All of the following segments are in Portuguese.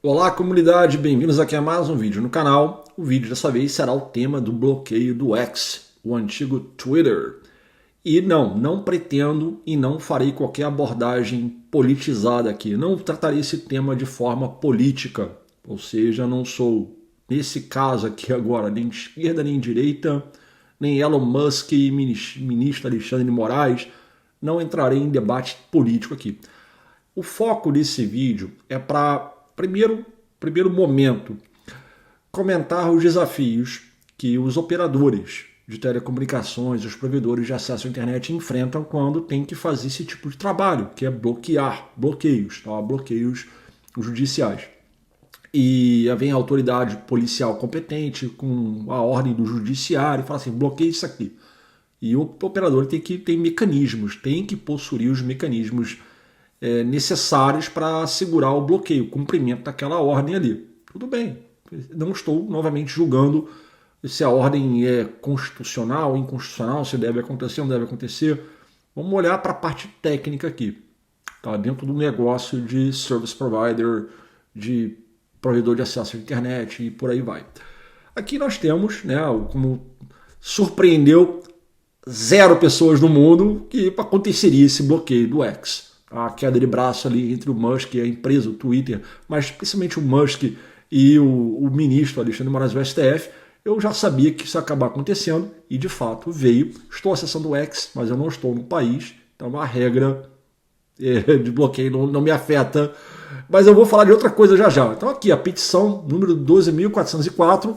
Olá comunidade, bem-vindos aqui a mais um vídeo no canal. O vídeo dessa vez será o tema do bloqueio do X, o antigo Twitter. E não pretendo e não farei qualquer abordagem politizada aqui. Não tratarei esse tema de forma política, ou seja, não sou, nesse caso aqui agora, nem de esquerda nem de direita, nem Elon Musk e ministro Alexandre de Moraes. Não entrarei em debate político aqui. O foco desse vídeo é para primeiro momento, comentar os desafios que os operadores de telecomunicações, os provedores de acesso à internet enfrentam quando tem que fazer esse tipo de trabalho, que é bloqueios judiciais. E vem a autoridade policial competente com a ordem do judiciário e fala assim, bloqueie isso aqui. E o operador tem que ter mecanismos, tem que possuir os mecanismos necessários para assegurar o bloqueio, o cumprimento daquela ordem ali. Tudo bem, não estou novamente julgando se a ordem é constitucional, inconstitucional, se deve acontecer ou não deve acontecer. Vamos olhar para a parte técnica aqui, tá? Dentro do negócio de service provider, de provedor de acesso à internet e por aí vai. Aqui nós temos, né, como surpreendeu 0 pessoas no mundo, que aconteceria esse bloqueio do X. A queda de braço ali entre o Musk e a empresa, o Twitter, mas principalmente o Musk e o ministro Alexandre de Moraes do STF, eu já sabia que isso ia acabar acontecendo e de fato veio. Estou acessando o X, mas eu não estou no país, então a regra de bloqueio não me afeta. Mas eu vou falar de outra coisa já já. Então aqui a petição número 12.404,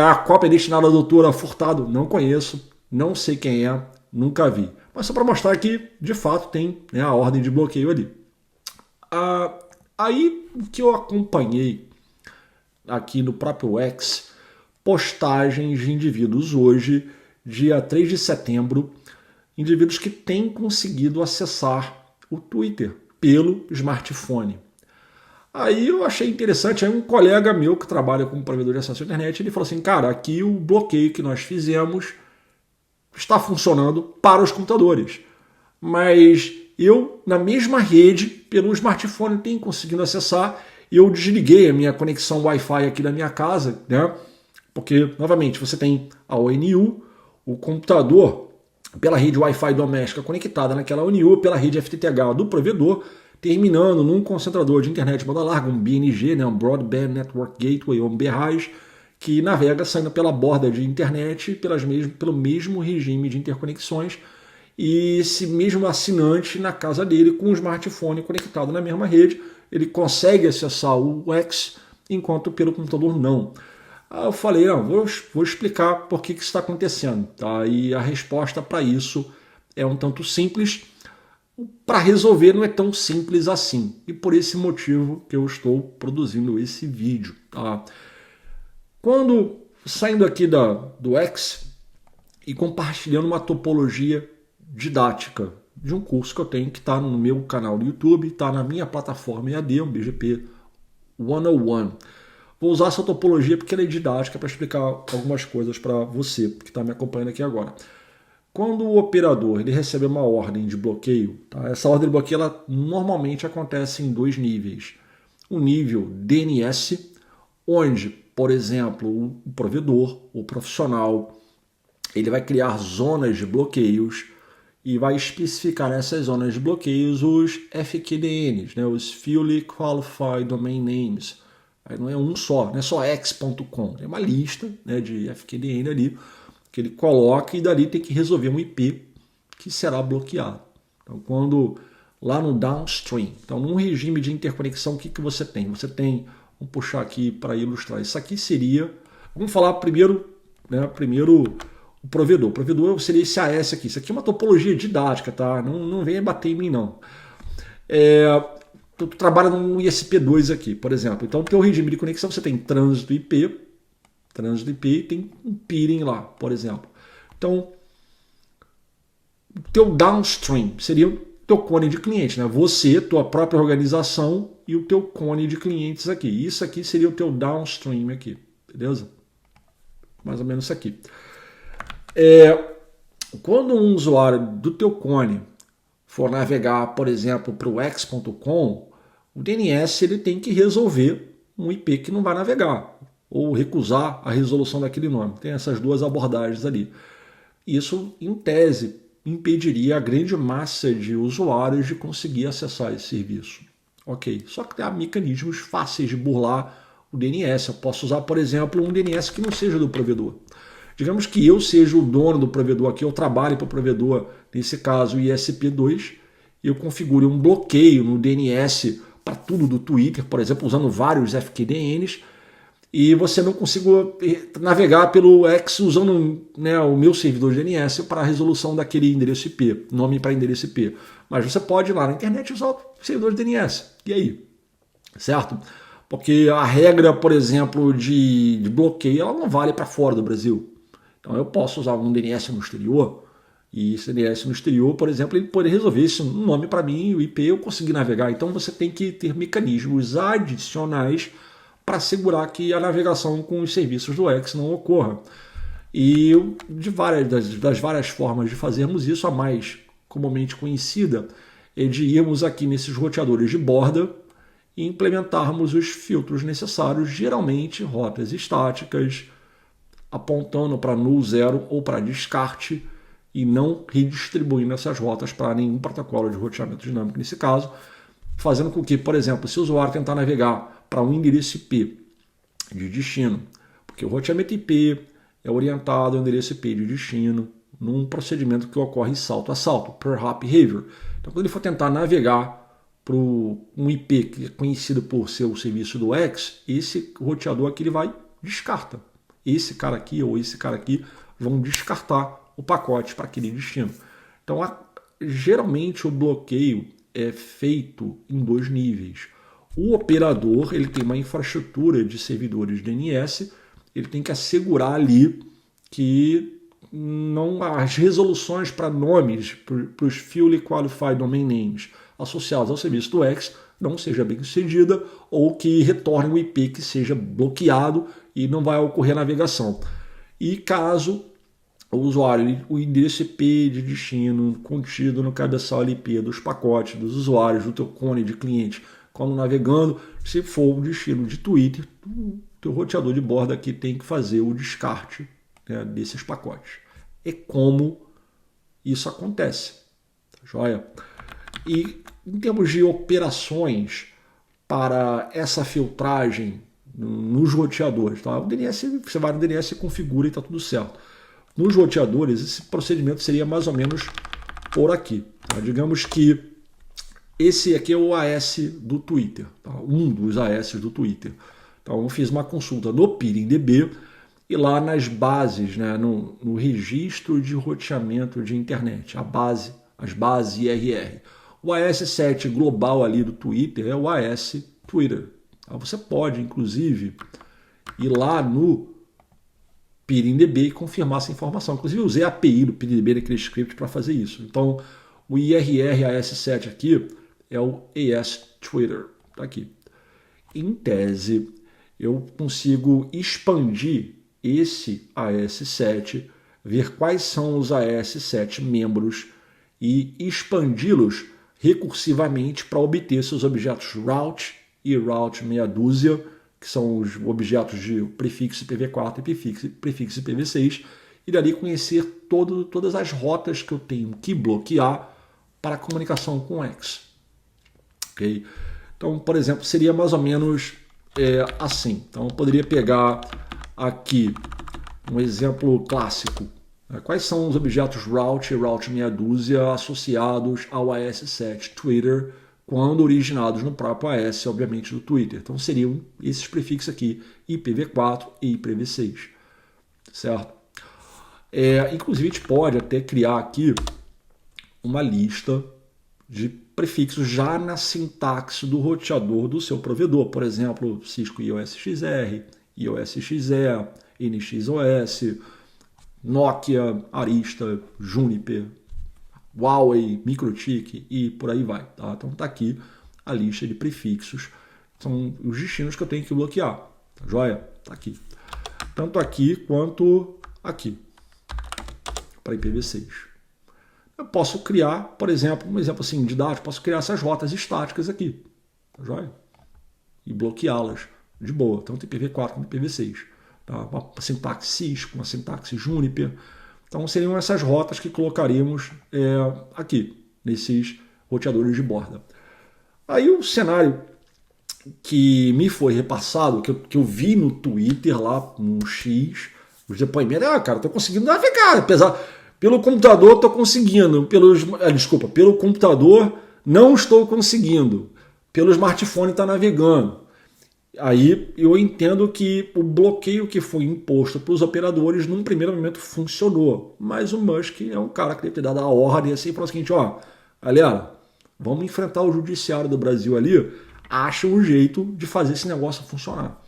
a cópia é destinada à doutora Furtado, não conheço, não sei quem é, nunca vi. Mas só para mostrar que, de fato, tem, né, a ordem de bloqueio ali. Aí que eu acompanhei aqui no próprio X, postagens de indivíduos hoje, dia 3 de setembro, indivíduos que têm conseguido acessar o Twitter pelo smartphone. Aí eu achei interessante, aí um colega meu que trabalha como provedor de acesso à internet, ele falou assim, cara, aqui o bloqueio que nós fizemos está funcionando para os computadores. Mas eu, na mesma rede, pelo smartphone, tenho conseguido acessar e eu desliguei a minha conexão Wi-Fi aqui da minha casa, né? Porque, novamente, você tem a ONU, o computador pela rede Wi-Fi doméstica conectada naquela ONU, pela rede FTTH do provedor, terminando num concentrador de internet banda larga, um BNG, né? Um Broadband Network Gateway, ou um BRAS, que navega saindo pela borda de internet pelo mesmo regime de interconexões e esse mesmo assinante na casa dele com o smartphone conectado na mesma rede, ele consegue acessar o X, enquanto pelo computador não. Aí eu falei, não, vou explicar por que isso está acontecendo. Tá? E a resposta para isso é um tanto simples, para resolver não é tão simples assim. E por esse motivo que eu estou produzindo esse vídeo. Tá? Quando saindo aqui do X e compartilhando uma topologia didática de um curso que eu tenho que está no meu canal do YouTube, está na minha plataforma EAD, o BGP 101. Vou usar essa topologia porque ela é didática para explicar algumas coisas para você que está me acompanhando aqui agora. Quando o operador ele recebe uma ordem de bloqueio, tá? Essa ordem de bloqueio ela normalmente acontece em 2 níveis. O nível DNS, onde, por exemplo, o provedor, o profissional, ele vai criar zonas de bloqueios e vai especificar nessas zonas de bloqueios os FQDNs, né, os Fully Qualified Domain Names. Aí não é um só, não é só x.com, é uma lista, né, de FQDN ali que ele coloca e dali tem que resolver um IP que será bloqueado. Então, quando lá no downstream, então num regime de interconexão, o que você tem? Você tem, vamos puxar aqui para ilustrar, isso aqui seria, vamos falar primeiro, né, o provedor. O provedor seria esse AS aqui. Isso aqui é uma topologia didática, tá? Não venha bater em mim, não. Tu trabalha no ISP2 aqui, por exemplo. Então, no teu regime de conexão, você tem trânsito IP e tem um peering lá, por exemplo. Então, o teu downstream seria o teu cone de cliente, né? Você, tua própria organização e o teu cone de clientes aqui. Isso aqui seria o teu downstream aqui, beleza? Mais ou menos isso aqui. Quando um usuário do teu cone for navegar, por exemplo, para o x.com, o DNS ele tem que resolver um IP que não vai navegar, ou recusar a resolução daquele nome. Tem essas duas abordagens ali. Isso, em tese, impediria a grande massa de usuários de conseguir acessar esse serviço. Ok, só que há mecanismos fáceis de burlar o DNS. Eu posso usar, por exemplo, um DNS que não seja do provedor. Digamos que eu seja o dono do provedor aqui, eu trabalhe para o provedor, nesse caso o ISP2, e eu configure um bloqueio no DNS para tudo do Twitter, por exemplo, usando vários FQDNs, e você não consiga navegar pelo X usando, né, o meu servidor de DNS para a resolução daquele endereço IP, nome para endereço IP. Mas você pode ir lá na internet usar o servidor de DNS. E aí? Certo? Porque a regra, por exemplo, de bloqueio, ela não vale para fora do Brasil. Então eu posso usar um DNS no exterior, e esse DNS no exterior, por exemplo, ele pode resolver esse nome para mim, o IP, eu conseguir navegar. Então você tem que ter mecanismos adicionais para assegurar que a navegação com os serviços do X não ocorra. E das várias formas de fazermos isso, a mais comumente conhecida é de irmos aqui nesses roteadores de borda e implementarmos os filtros necessários, geralmente rotas estáticas, apontando para null zero ou para descarte e não redistribuindo essas rotas para nenhum protocolo de roteamento dinâmico nesse caso, fazendo com que, por exemplo, se o usuário tentar navegar para um endereço IP de destino, porque o roteamento IP é orientado ao endereço IP de destino num procedimento que ocorre salto a salto, per hop behavior. Então, quando ele for tentar navegar para um IP que é conhecido por ser o serviço do X, esse roteador aqui ele vai descarta. Esse cara aqui ou esse cara aqui vão descartar o pacote para aquele destino. Então, geralmente o bloqueio é feito em dois níveis. O operador ele tem uma infraestrutura de servidores DNS, ele tem que assegurar ali que não as resoluções para nomes, para os Fully Qualified Domain Names associados ao serviço do X não seja bem sucedida ou que retorne um IP que seja bloqueado e não vai ocorrer navegação. E caso o usuário, o endereço IP de destino contido no cabeçalho IP dos pacotes dos usuários do teu cone de cliente, quando navegando, se for o destino de Twitter, o teu roteador de borda aqui tem que fazer o descarte, né, desses pacotes. É como isso acontece, tá joia? E em termos de operações para essa filtragem nos roteadores, tá? O DNS, você vai no DNS e configura e está tudo certo. Nos roteadores, esse procedimento seria mais ou menos por aqui. Tá? Digamos que esse aqui é o AS do Twitter, tá? Um dos AS do Twitter. Então eu fiz uma consulta no PeeringDB e lá nas bases, né, no registro de roteamento de internet, as bases IRR. O AS7 global ali do Twitter é o AS Twitter. Tá? Você pode, inclusive, ir lá no PeeringDB e confirmar essa informação. Inclusive, eu usei a API do PeeringDB naquele script para fazer isso. Então, o IRR AS7 aqui é o AS Twitter. Está aqui. Em tese, eu consigo expandir esse AS7, ver quais são os AS7 membros e expandi-los recursivamente para obter seus objetos route e route meia dúzia, que são os objetos de prefixo IPv4 e prefixo IPv6, e dali conhecer todas as rotas que eu tenho que bloquear para a comunicação com o X. Okay? Então, por exemplo, seria mais ou menos assim. Então, eu poderia pegar aqui um exemplo clássico. Quais são os objetos route e route meia dúzia associados ao AS7 Twitter, quando originados no próprio AS, obviamente, do Twitter? Então seriam esses prefixos aqui, IPv4 e IPv6, certo? Inclusive a gente pode até criar aqui uma lista de prefixos já na sintaxe do roteador do seu provedor, por exemplo, Cisco IOSXR, IOSXE, NXOS, Nokia, Arista, Juniper, Huawei, MikroTik e por aí vai. Tá? Então está aqui a lista de prefixos. São os destinos que eu tenho que bloquear. Tá joia? Está aqui. Tanto aqui quanto aqui. Para IPv6. Eu posso criar, por exemplo, um exemplo assim didático, posso criar essas rotas estáticas aqui. Tá joia? E bloqueá-las de boa, tanto IPv4 como IPv6. Tá? Uma sintaxe Cisco, uma sintaxe Juniper. Então seriam essas rotas que colocaríamos aqui, nesses roteadores de borda. Aí o cenário que me foi repassado, que eu vi no Twitter lá, no X, os depoimentos, cara, tô conseguindo navegar, apesar, pelo computador tô conseguindo, pelo computador não estou conseguindo, pelo smartphone tá navegando. Aí eu entendo que o bloqueio que foi imposto para os operadores num primeiro momento funcionou, mas o Musk é um cara que deve ter dado a ordem assim, falou o seguinte, galera, vamos enfrentar o judiciário do Brasil ali, acha um jeito de fazer esse negócio funcionar.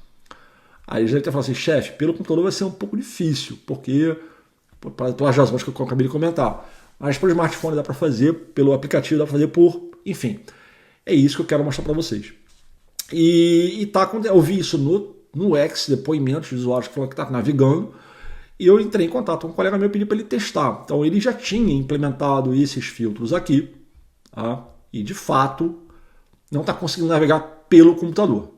Aí ele deve ter falado assim, chefe, pelo computador vai ser um pouco difícil, porque, pelas razões que eu acabei de comentar, mas pelo smartphone dá para fazer, pelo aplicativo dá para fazer enfim, é isso que eu quero mostrar para vocês. Eu vi isso no X, depoimentos de usuários que falaram que está navegando, e eu entrei em contato com um colega meu e pedi para ele testar. Então ele já tinha implementado esses filtros aqui, tá? E de fato não está conseguindo navegar pelo computador.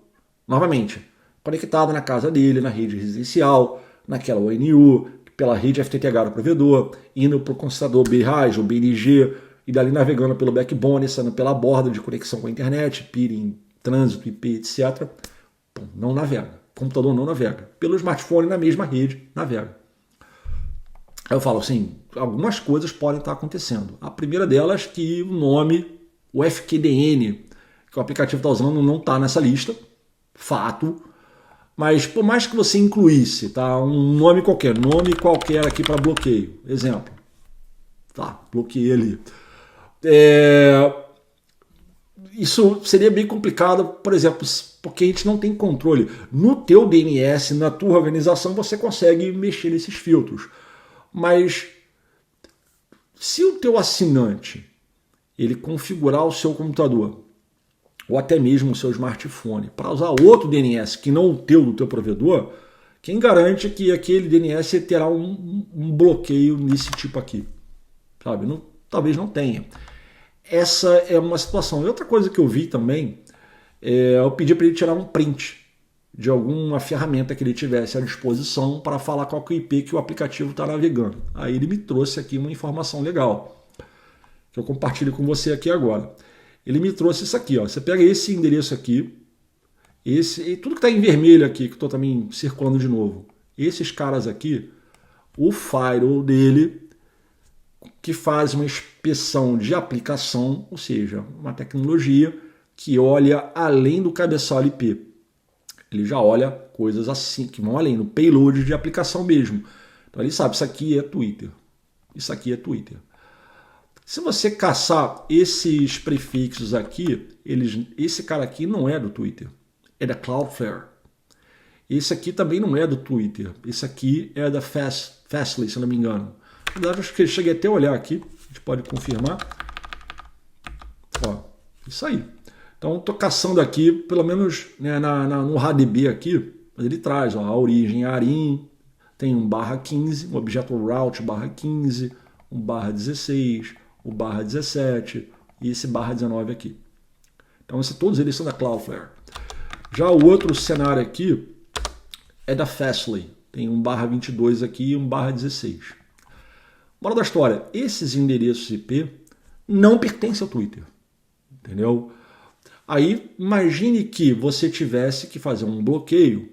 Novamente, conectado na casa dele, na rede residencial, naquela ONU, pela rede FTTH do provedor, indo para o concentrador BRAS ou BNG, e dali navegando pelo backbone, saindo pela borda de conexão com a internet, peering, trânsito, IP, etc. Bom, não navega. O computador não navega. Pelo smartphone, na mesma rede, navega. Aí eu falo assim, algumas coisas podem estar acontecendo. A primeira delas é que o nome, o FQDN, que o aplicativo está usando, não está nessa lista. Fato. Mas por mais que você incluísse, tá, um nome qualquer aqui para bloqueio. Exemplo. Tá, bloqueei ali. Isso seria bem complicado, por exemplo, porque a gente não tem controle. No teu DNS, na tua organização, você consegue mexer nesses filtros. Mas se o teu assinante ele configurar o seu computador ou até mesmo o seu smartphone para usar outro DNS que não o teu do teu provedor, quem garante que aquele DNS terá um bloqueio nesse tipo aqui? Sabe? Talvez não tenha. Essa é uma situação. E outra coisa que eu vi também, eu pedi para ele tirar um print de alguma ferramenta que ele tivesse à disposição para falar qual que é o IP que o aplicativo está navegando. Aí ele me trouxe aqui uma informação legal, que eu compartilho com você aqui agora. Ele me trouxe isso aqui, ó. Você pega esse endereço aqui, e tudo que está em vermelho aqui, que estou também circulando de novo, esses caras aqui, o firewall dele, que faz uma inspeção de aplicação, ou seja, uma tecnologia que olha além do cabeçalho IP. Ele já olha coisas assim, que vão além do payload de aplicação mesmo. Então ele sabe, isso aqui é Twitter. Isso aqui é Twitter. Se você caçar esses prefixos aqui, esse cara aqui não é do Twitter. É da Cloudflare. Esse aqui também não é do Twitter. Esse aqui é da Fastly, se não me engano. Na verdade, acho que eu cheguei até a olhar aqui. A gente pode confirmar. Ó, isso aí. Então, estou caçando aqui, pelo menos né, no RADB aqui, mas ele traz a origem ARIN, tem um /15, um objeto route /15, um /16, o /17 e esse /19 aqui. Então, todos eles são da Cloudflare. Já o outro cenário aqui é da Fastly. Tem um /22 aqui e um /16. Moral da história, esses endereços IP não pertencem ao Twitter. Entendeu? Aí, imagine que você tivesse que fazer um bloqueio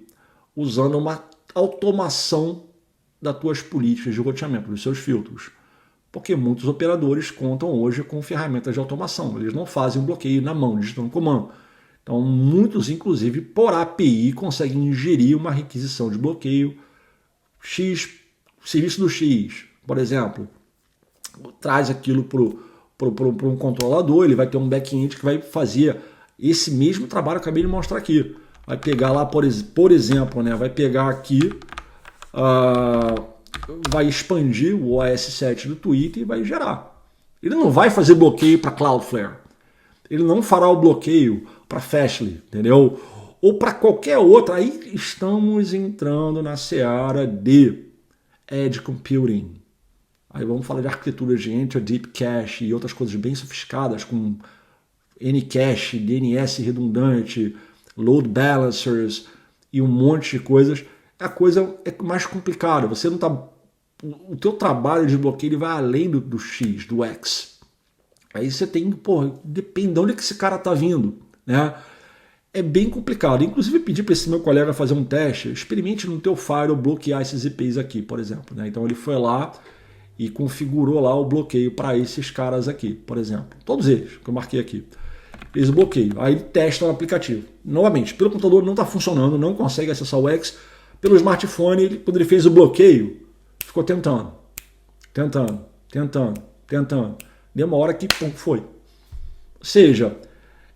usando uma automação das tuas políticas de roteamento, dos seus filtros. Porque muitos operadores contam hoje com ferramentas de automação. Eles não fazem um bloqueio na mão, digitando comando. Então, muitos, inclusive, por API, conseguem ingerir uma requisição de bloqueio. Serviço do X, por exemplo, traz aquilo para um controlador, ele vai ter um back-end que vai fazer esse mesmo trabalho que eu acabei de mostrar aqui. Vai pegar lá, por exemplo, né, vai pegar aqui, vai expandir o OS 7 do Twitter e vai gerar. Ele não vai fazer bloqueio para Cloudflare. Ele não fará o bloqueio para Fastly, entendeu? Ou para qualquer outra. Aí estamos entrando na seara de Edge Computing. Aí vamos falar de arquiteturas de Deep Cache e outras coisas bem sofisticadas, com Ncache, DNS redundante, load balancers, e um monte de coisas, a coisa é mais complicada. Você não tá, o teu trabalho de bloqueio ele vai além do X, do X. Aí você tem, depende de onde que esse cara tá vindo, né? É bem complicado. Inclusive, eu pedi para esse meu colega fazer um teste. Experimente no teu Firewall bloquear esses IPs aqui, por exemplo, né? Então ele foi lá e configurou lá o bloqueio para esses caras aqui, por exemplo. Todos eles que eu marquei aqui. Eles bloqueiam. Aí ele testa no aplicativo. Novamente, pelo computador não está funcionando, não consegue acessar o X. Pelo smartphone, quando ele fez o bloqueio, ficou tentando. Deu uma hora que foi. Ou seja,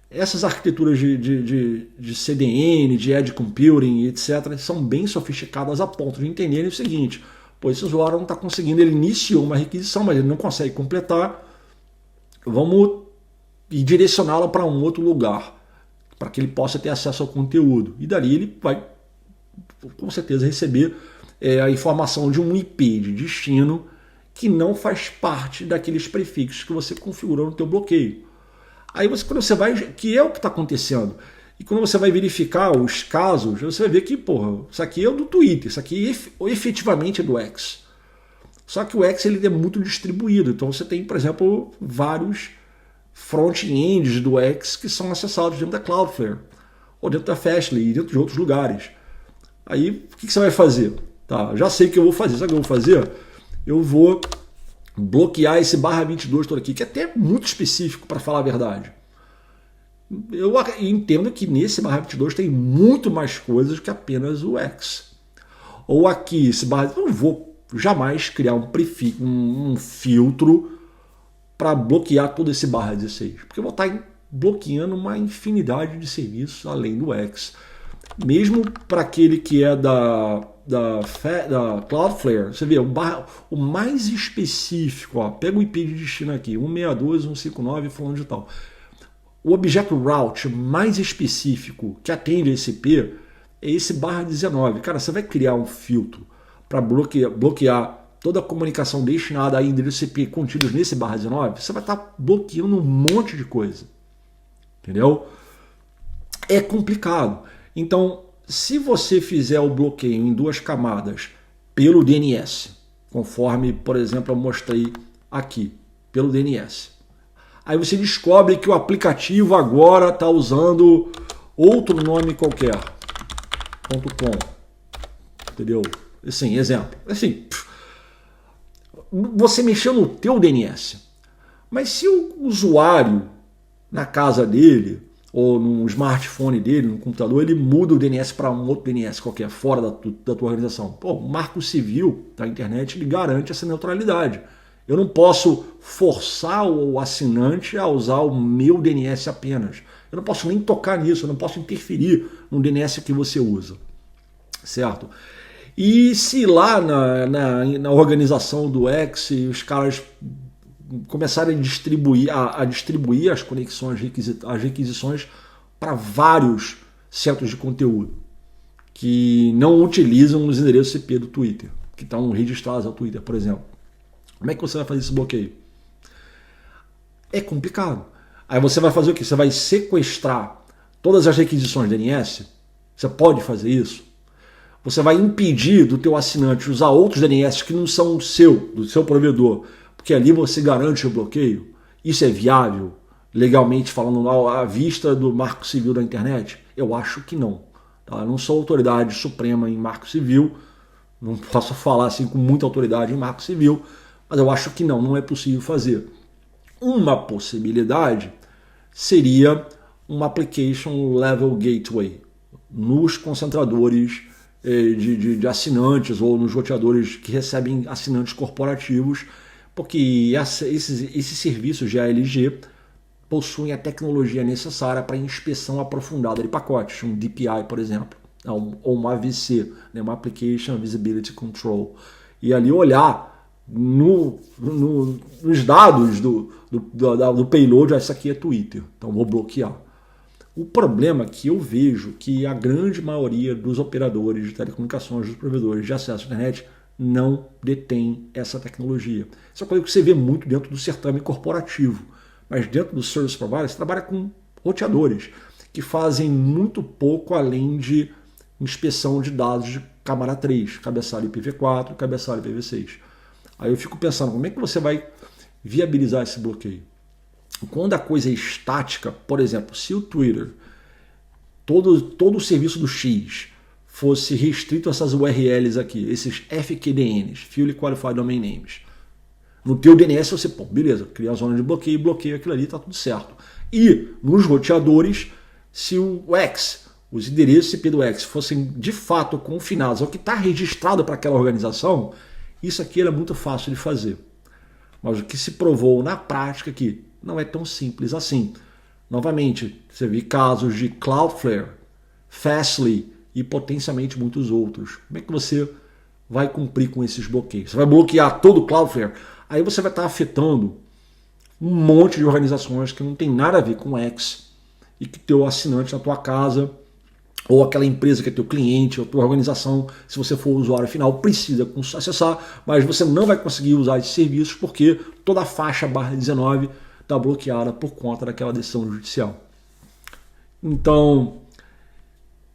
essas arquiteturas de CDN, de Edge Computing, etc., são bem sofisticadas a ponto de entenderem o seguinte: esse usuário não está conseguindo, ele iniciou uma requisição, mas ele não consegue completar, vamos direcioná-lo para um outro lugar, para que ele possa ter acesso ao conteúdo. E dali ele vai, com certeza, receber a informação de um IP de destino que não faz parte daqueles prefixos que você configurou no teu bloqueio. Aí quando você vai, que é o que está acontecendo, e quando você vai verificar os casos, você vai ver que, isso aqui é do Twitter, isso aqui efetivamente é do X. Só que o X ele é muito distribuído, então você tem, por exemplo, vários front-ends do X que são acessados dentro da Cloudflare, ou dentro da Fastly, e dentro de outros lugares. Aí, o que você vai fazer? Tá, já sei o que eu vou fazer. Sabe o que eu vou fazer? Eu vou bloquear esse /22 todo aqui, que é até muito específico, para falar a verdade. Eu entendo que nesse /22 tem muito mais coisas que apenas o X. Ou aqui, esse eu não vou jamais criar um filtro para bloquear todo esse /16, porque eu vou estar bloqueando uma infinidade de serviços além do X. Mesmo para aquele que é da Cloudflare, você vê, o mais específico, pega o IP de destino aqui, 162.159, falando de tal. O Object Route mais específico que atende esse IP é esse /19. Cara, você vai criar um filtro para bloquear toda a comunicação destinada a endereço IP contidos nesse /19, você vai estar bloqueando um monte de coisa. Entendeu? É complicado. Então, se você fizer o bloqueio em 2 camadas pelo DNS, conforme, por exemplo, eu mostrei aqui, pelo DNS, aí você descobre que o aplicativo agora está usando outro nome qualquer, .com, entendeu? Assim, exemplo. Assim, você mexeu no teu DNS, mas se o usuário na casa dele ou no smartphone dele, no computador, ele muda o DNS para um outro DNS qualquer, fora da tua organização. O Marco Civil da internet ele garante essa neutralidade. Eu não posso forçar o assinante a usar o meu DNS apenas. Eu não posso nem tocar nisso, eu não posso interferir no DNS que você usa. Certo? E se lá na organização do X os caras começarem a distribuir as conexões, as requisições para vários centros de conteúdo que não utilizam os endereços IP do Twitter, que estão registrados ao Twitter, por exemplo. Como é que você vai fazer esse bloqueio? É complicado. Aí você vai fazer o quê? Você vai sequestrar todas as requisições DNS? Você pode fazer isso? Você vai impedir do teu assinante usar outros DNS que não são do seu provedor, porque ali você garante o bloqueio? Isso é viável, legalmente falando, à vista do Marco Civil da internet? Eu acho que não. Tá? Eu não sou autoridade suprema em Marco Civil, não posso falar assim com muita autoridade em Marco Civil, mas eu acho que não é possível fazer. Uma possibilidade seria uma Application Level Gateway nos concentradores de assinantes ou nos roteadores que recebem assinantes corporativos, porque esses serviços de ALG possuem a tecnologia necessária para inspeção aprofundada de pacotes, um DPI, por exemplo, ou um AVC, né, uma Application Visibility Control, e ali olhar nos dados do payload, essa aqui é Twitter, então vou bloquear. O problema que eu vejo que a grande maioria dos operadores de telecomunicações, dos provedores de acesso à internet, não detém essa tecnologia. Isso é uma coisa que você vê muito dentro do certame corporativo, mas dentro do service provider você trabalha com roteadores que fazem muito pouco além de inspeção de dados de camada 3, cabeçalho IPv4, cabeçalho IPv6. Aí eu fico pensando, como é que você vai viabilizar esse bloqueio? Quando a coisa é estática, por exemplo, se o Twitter, todo o serviço do X, fosse restrito a essas URLs aqui, esses FQDNs, Fully Qualified Domain Names, no teu DNS você, pô, beleza, cria a zona de bloqueio, bloqueio aquilo ali, tá tudo certo. E nos roteadores, se o X, os endereços IP do X fossem de fato confinados ao que está registrado para aquela organização, isso aqui era muito fácil de fazer. Mas o que se provou na prática aqui não é tão simples assim. Novamente, você vê casos de Cloudflare, Fastly e potencialmente muitos outros. Como é que você vai cumprir com esses bloqueios? Você vai bloquear todo o Cloudflare? Aí você vai estar afetando um monte de organizações que não tem nada a ver com o X e que teu assinante na tua casa ou aquela empresa que é teu cliente, ou tua organização, se você for usuário final, precisa acessar, mas você não vai conseguir usar esses serviços porque toda a faixa /19 está bloqueada por conta daquela decisão judicial. Então,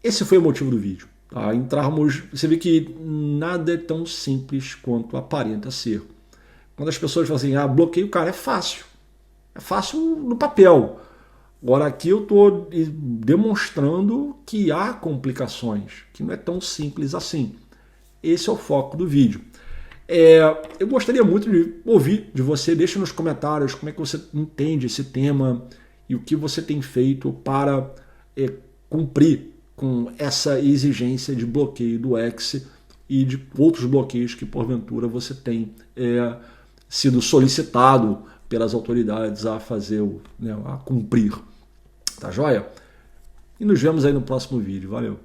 esse foi o motivo do vídeo. Tá? Você vê que nada é tão simples quanto aparenta ser. Quando as pessoas falam assim, bloqueio, cara, é fácil. É fácil no papel. Agora aqui eu estou demonstrando que há complicações, que não é tão simples assim. Esse é o foco do vídeo. Eu gostaria muito de ouvir de você, deixa nos comentários como é que você entende esse tema e o que você tem feito para cumprir com essa exigência de bloqueio do X e de outros bloqueios que porventura você tem sido solicitado pelas autoridades a fazer, a cumprir. Tá joia? E nos vemos aí no próximo vídeo. Valeu!